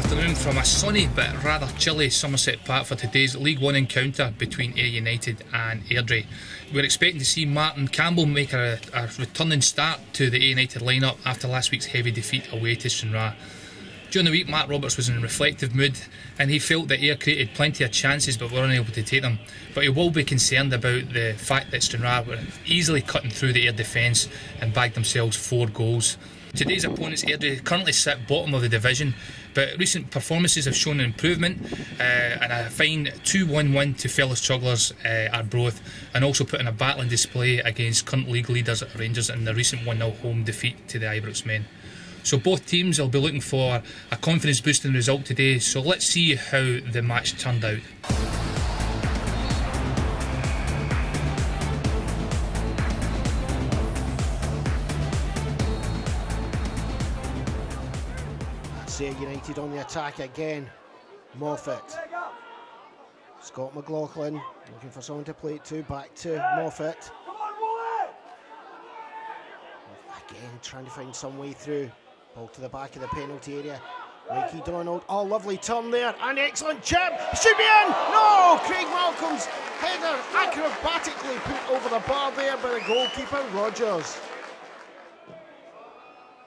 afternoon from a sunny but rather chilly Somerset Park for today's League One encounter between Ayr United and Airdrie. We're expecting to see Martin Campbell make a returning start to the Ayr United lineup after last week's heavy defeat away to Stranraer. During the week, Mark Roberts was in a reflective mood and he felt that Ayr created plenty of chances but were unable to take them. But he will be concerned about the fact that Stranraer were easily cutting through the Ayr defence and bagged themselves 4 goals. Today's opponents, Airdrie, currently sit bottom of the division, but recent performances have shown an improvement, and a fine 2-1 win to fellow strugglers Arbroath, and also put in a battling display against current league leaders Rangers in the recent 1-0 home defeat to the Ibrox men. So both teams will be looking for a confidence boosting result today, so let's see how the match turned out. Ayr United on the attack again. Moffat. Scott McLaughlin looking for someone to play it to. Back to Moffat. Again trying to find some way through. Ball to the back of the penalty area. Mikey Donald. Oh, lovely turn there. An excellent chip. Should be in. No! Craig Malcolm's header acrobatically put over the bar there by the goalkeeper, Rogers.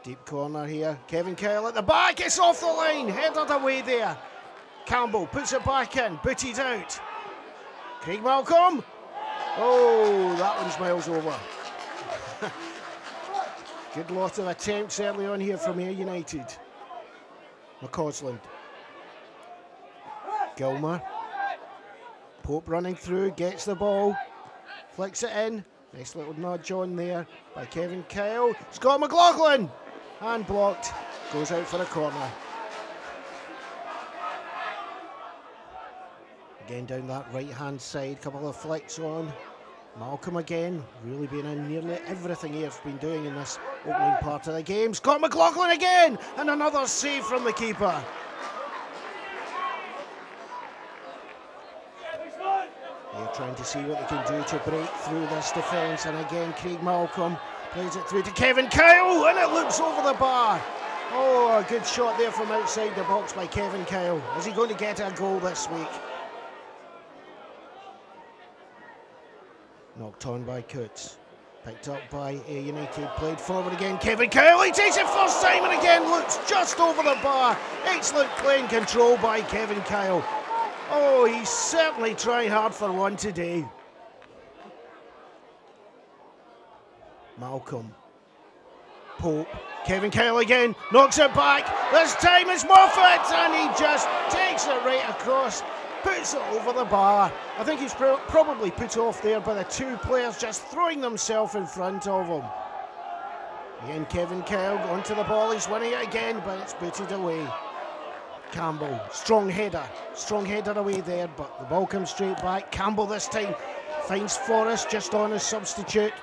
Deep corner here. Kevin Kyle at the back. It's off the line. Headed away there. Campbell puts it back in. Booted out. Craig Malcolm. Oh, that one's miles over. Good lot of attempts early on here from Ayr United. McCausland. Gilmer. Pope running through. Gets the ball. Flicks it in. Nice little nudge on there by Kevin Kyle. Scott McLaughlin. Hand blocked, goes out for a corner. Again down that right hand side, couple of flicks on. Malcolm again, really been in nearly everything Ayr's been doing in this opening part of the game. Scott McLaughlin again, and another save from the keeper. They're trying to see what they can do to break through this defence, and again Craig Malcolm plays it through to Kevin Kyle, and it loops over the bar. Oh, a good shot there from outside the box by Kevin Kyle. Is he going to get a goal this week? Knocked on by Coots. Picked up by Ayr United, played forward again. Kevin Kyle, he takes it first time and again loops just over the bar. Excellent playing control by Kevin Kyle. Oh, he's certainly trying hard for one today. Malcolm. Pope. Kevin Kyle again. Knocks it back. This time it's Moffat. And he just takes it right across. Puts it over the bar. I think he's probably put off there by the 2 players just throwing themselves in front of him. Again, Kevin Kyle onto the ball. He's winning it again, but it's booted away. Campbell. Strong header away there, but the ball comes straight back. Campbell this time finds Forrest just on as substitute.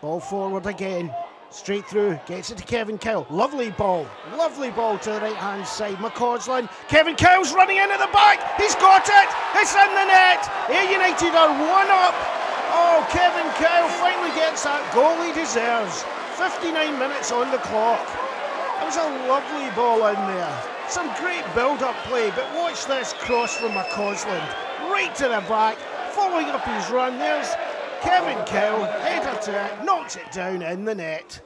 Ball forward again, straight through, gets it to Kevin Kyle. Lovely ball to the right hand side. McCausland, Kevin Kyle's running in at the back, he's got it, it's in the net. Ayr United are 1 up. Oh, Kevin Kyle finally gets that goal he deserves. 59 minutes on the clock. It was a lovely ball in there. Some great build-up play, but watch this cross from McCausland, right to the back, following up his run. There's Kevin Kyle, header to it, knocks it down in the net.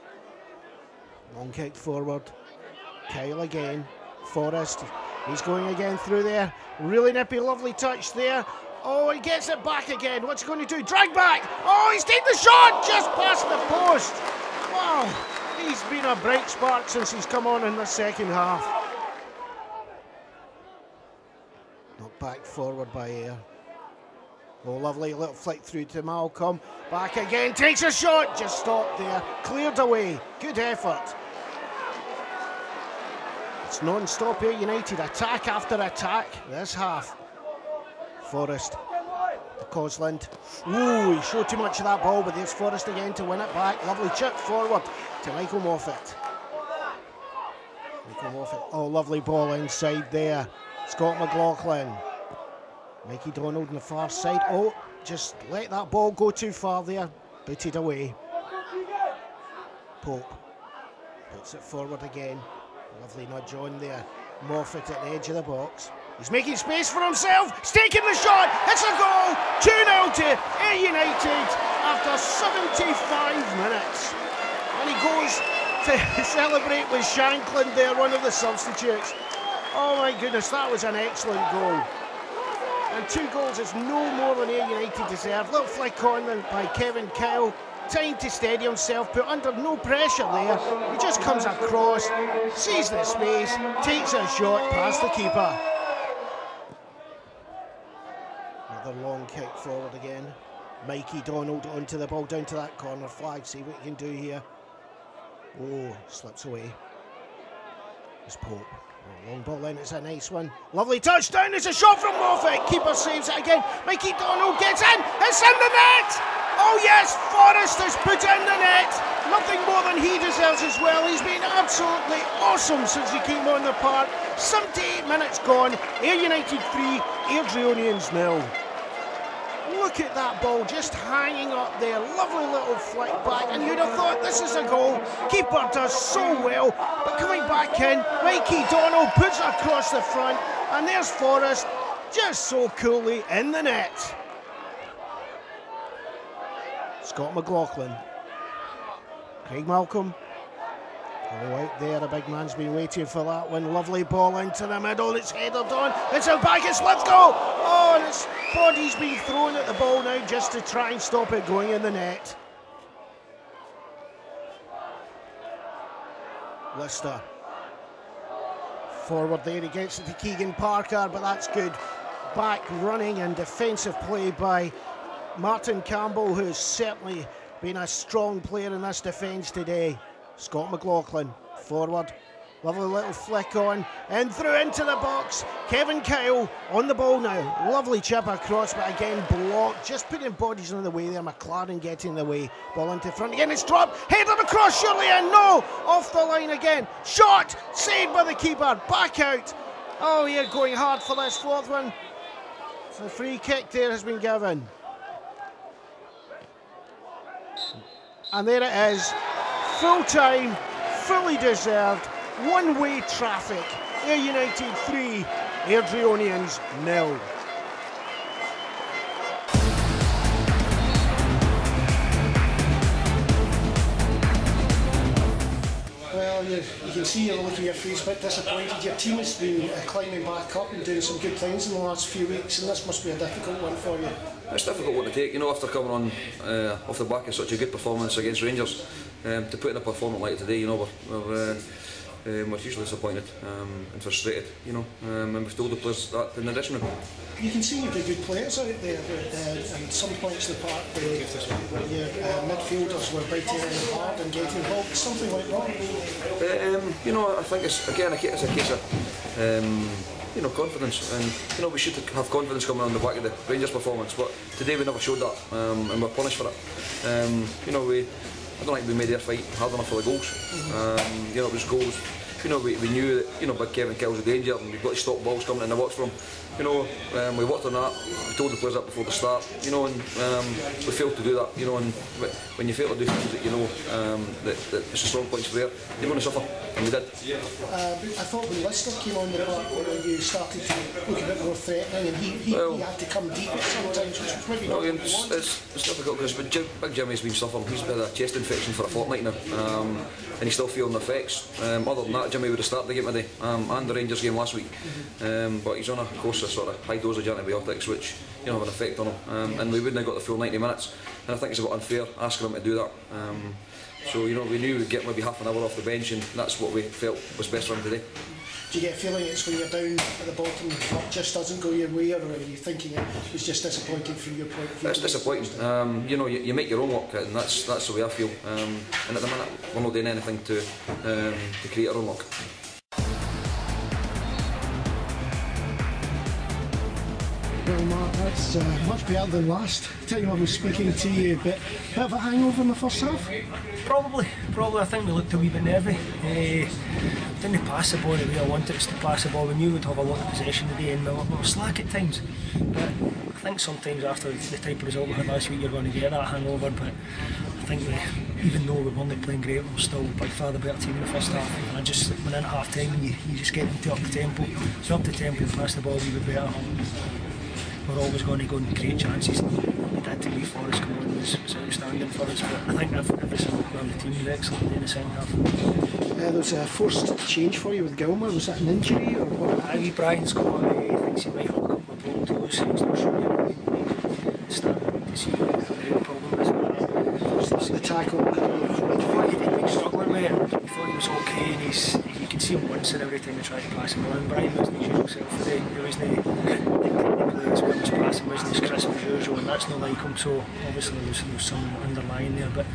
Long kick forward. Kyle again. Forrest, he's going again through there. Really nippy, lovely touch there. Oh, he gets it back again. What's he going to do? Drag back. Oh, he's taken the shot just past the post. Wow, he's been a bright spark since he's come on in the second half. Knocked back forward by Ayr. Oh, lovely little flick through to Malcolm. Back again, takes a shot, just stopped there, cleared away. Good effort. It's non-stop Ayr United, attack after attack this half. Forrest, Causland. Ooh, he showed too much of that ball, but there's Forrest again to win it back. Lovely chip forward to Michael Moffat. Oh, lovely ball inside there. Scott McLaughlin. Mikey Donald on the far side. Oh, just let that ball go too far there. Booted away. Pope puts it forward again. Lovely nudge on there. Moffat at the edge of the box. He's making space for himself. He's taking the shot. It's a goal. 2-0 to Ayr United after 75 minutes. And he goes to celebrate with Shanklin there, one of the substitutes. Oh my goodness, that was an excellent goal. And 2 goals is no more than Ayr United deserve. Little flick on by Kevin Kyle. Time to steady himself, put under no pressure there. He just comes across, sees the space, takes a shot past the keeper. Another long kick forward again. Mikey Donald onto the ball, down to that corner flag. See what he can do here. Oh, slips away. It's Pope. Oh, long ball in, it's a nice one. Lovely touchdown, it's a shot from Moffat. Keeper saves it again. Mikey Donald gets in, it's in the net! Oh yes, Forrest has put in the net. Nothing more than he deserves as well. He's been absolutely awesome since he came on the park. 78 minutes gone. Ayr United 3, Airdrieonians 0. Look at that ball just hanging up there. Lovely little flick back, and you'd have thought this is a goal. Keeper does so well, but coming back in, Mikey Donald puts it across the front, and there's Forrest just so coolly in the net. Scott McLaughlin. Craig Malcolm. Oh, out there, the big man's been waiting for that one. Lovely ball into the middle, it's headed on. It's a back, it's let's go! Oh, and his body's been thrown at the ball now just to try and stop it going in the net. Lister. Forward there, he gets it to Keegan Parker, but that's good. Back running and defensive play by Martin Campbell, who's certainly been a strong player in this defence today. Scott McLaughlin, forward. Lovely little flick on, and through into the box. Kevin Kyle on the ball now. Lovely chip across, but again blocked. Just putting bodies in the way there. McLaren getting in the way. Ball into front again, it's dropped. Headed across, surely, and no! Off the line again. Shot! Saved by the keeper. Back out. Oh, yeah, going hard for this 4th one. So the free kick there has been given. And there it is. Full time, fully deserved, one-way traffic. Ayr United 3, Airdrieonians 0. Well, you can see you're looking at your face, a bit disappointed. Your team has been climbing back up and doing some good things in the last few weeks, and this must be a difficult one for you. It's a difficult one to take, you know, after coming on off the back of such a good performance against Rangers. To put in a performance like today, you know, we're hugely disappointed and frustrated, you know, and we've told the players that in the dressing room. You can see you've got good players out there, and some points in the park where your midfielders were biting in hard and getting involved. Something went wrong. You know, I think it's again it's a case of you know, confidence, and you know, we should have confidence coming on the back of the Rangers performance, but today we never showed that, and we're punished for it. You know, I don't think we made their fight hard enough for the goals. You know, it was goals. You know, we knew that, you know, big Kevin Kyle was a danger, and we've got to stop balls coming in the box from him. You know, we worked on that. We told the players that before the start. You know, and we failed to do that. You know, and when you fail to do things that you know that it's a strong points there, you're going to suffer, and we did. I thought when Lister came on the park, you started to look a bit more threatening, and he had to come deep at sometimes, which was maybe not what you wanted. It's difficult because Big Jimmy's been suffering. He's had a chest infection for a fortnight now, and he's still feeling the effects. Other than that, Jimmy would have started the game today and the Rangers game last week, but he's on a course of sort of high dose of antibiotics, which, you know, have an effect on him, and we wouldn't have got the full 90 minutes, and I think it's a bit unfair asking him to do that. So, you know, we knew we'd get maybe half an hour off the bench, and that's what we felt was best for him today. Do you get a feeling it's when you're down at the bottom, it just doesn't go your way, or are you thinking it was just disappointing from your point of view? It's disappointing. You know, you make your own luck, and that's the way I feel. And at the minute, we're not doing anything to create our own luck. Well, Mark, that's much better than last time I was speaking to you, but a bit of a hangover in the first half? Probably. I think we looked a wee bit nervy. didn't pass the ball the way I wanted us to pass the ball. We knew we'd have a lot of possession today, and we were slack at times. But I think sometimes after the type of result we had last week, you're going to get that hangover. But I think even though we weren't playing great, we were still by far the better team in the first half. And I just, when in half time, you just get them to up the tempo. So up the tempo and pass the ball a wee bit better. We're always going to go and create chances. That to be Forrest come on was outstanding for us, but I think every single player on the team was excellent in the second half. There was a forced change for you with Gilmer. Was that an injury or what? Brian's got, thinks he might have a couple of broken toes, so he's not sure yet. He's starting to see what the problem is. The tackle. He'd been struggling with it. He thought he was okay, and you could see him wincing every time he tried to pass him on. Brian wasn't his usual self today. He wasn't as well as passing, wasn't as crisp as usual, and that's not like him. So obviously there was some underlying there, but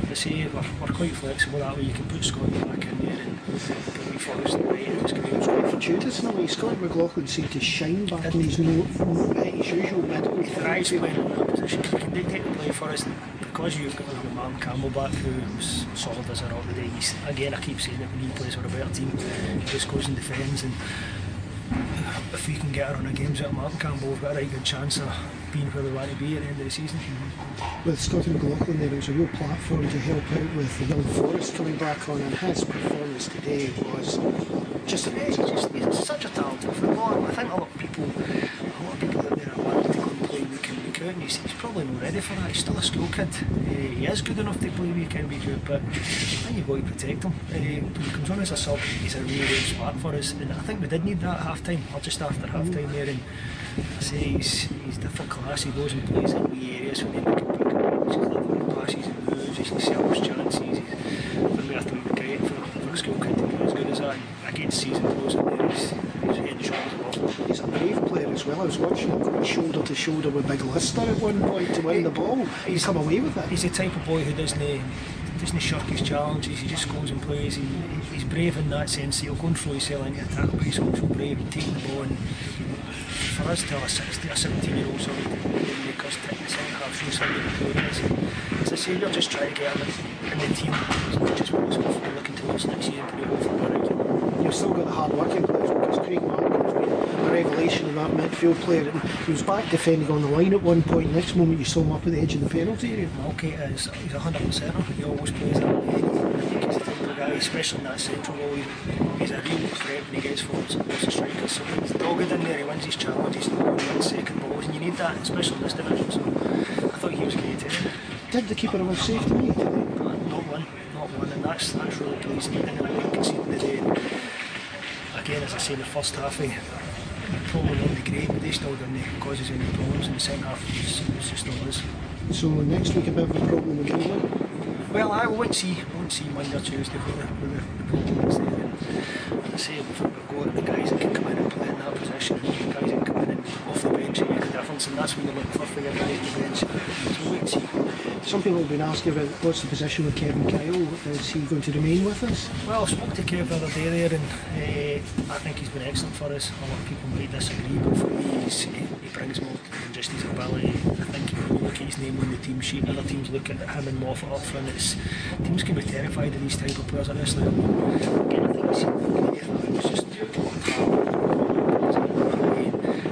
I say we're quite flexible that way. You can put Scott back in there and put me Forrest in the right, and it's going to be quite fortuitous in a way. Scott McLaughlin seemed to shine back in his usual middle. He thrives playing in that position. He can dictate the play for us, and because you've got Martin Campbell back, who was solid as a rock today. Again, I keep saying it, when he plays for a better team, he just goes and defends, and if we can get her on a games out of Martin Campbell, we've got a right good chance of being where we want to be at the end of the season. With Scott McLaughlin there, it was a real platform to help out with the young Forrest coming back on, and his performance today was just amazing. He's such a talented footballer. I think a lot of people out there are wanting to go and play week in, week out, and he's probably not ready for that. He's still a school kid. He is good enough to play week in, week out, but I think you've got to protect him. When he comes on as a sub, he's a really good spark for us, and I think we did need that at half time, or just after half time there. And I say he's different class. He goes and plays in wee areas when they make him pick him. He's clever in passes and moves. He sells chances. For me, I thought he was great for a school kid to be as good as that. And against season pros in there, he's head and shoulders above. He's a brave player as well. I was watching him go shoulder to shoulder with Big Lister at one point to win the ball. He's come away with it. He's the type of boy who doesn't shirk his challenges. He just goes and plays. He's brave in that sense. He'll go and throw himself into a tackle, but he's also brave in taking the ball. And for us to have a 17-year-old sort of make us take the second half, show somebody the play is. As I say, we're just trying to get him in the team as much as possible. We're looking towards next year and put it over for Warwick. You've still got the hard working players, because Craig Martin has been a revelation in that midfield player, and he was back defending on the line at one point. Next moment you saw him up at the edge of the penalty area. Okay, he's 100%. He always plays that way. I think he's the type of guy, especially in that central role. He's a real threat when he gets forward towards the striker. So he's dogged in there. He wins his challenges. He's not going to win second balls, and you need that, especially in this division. So I thought he was great today. Did the keeper have a safe to me today? Not one, and that's really pleasing. And I think conceding today. Again, as I say, in the first half, probably not the great, but they still didn't cause us any problems. In the second half, it was just not us. So next week a bit of a problem again then? Well, I won't see Monday or Tuesday where the problem is there. And I say, we've got the guys that can come in and play in that position, and the guys that can come in and off the bench and make a difference, and that's what you're looking for your guys on the bench. So wait and see. Some people have been asking about what's the position with Kevin Kyle. Is he going to remain with us? Well, I spoke to Kev the other day there, and I think he's been excellent for us. A lot of people might disagree, but for me, he brings more than just his ability. I think when you look at his name on the team sheet, other teams look at him and Moffat up front. Teams can be terrified of these type of players, honestly. Again, I think he's just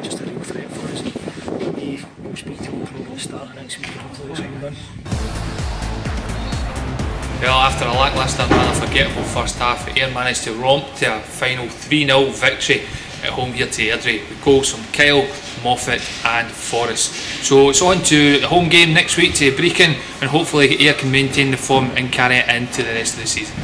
just a real threat for us. We'll speak to him probably start next week if he plays home done. Well, after a lacklustre and rather forgettable first half, Ayr managed to romp to a final 3-0 victory at home here to Airdrie, with goals from Kyle, Moffat and Forrest. So it's on to the home game next week to Brecon, and hopefully Ayr can maintain the form and carry it into the rest of the season.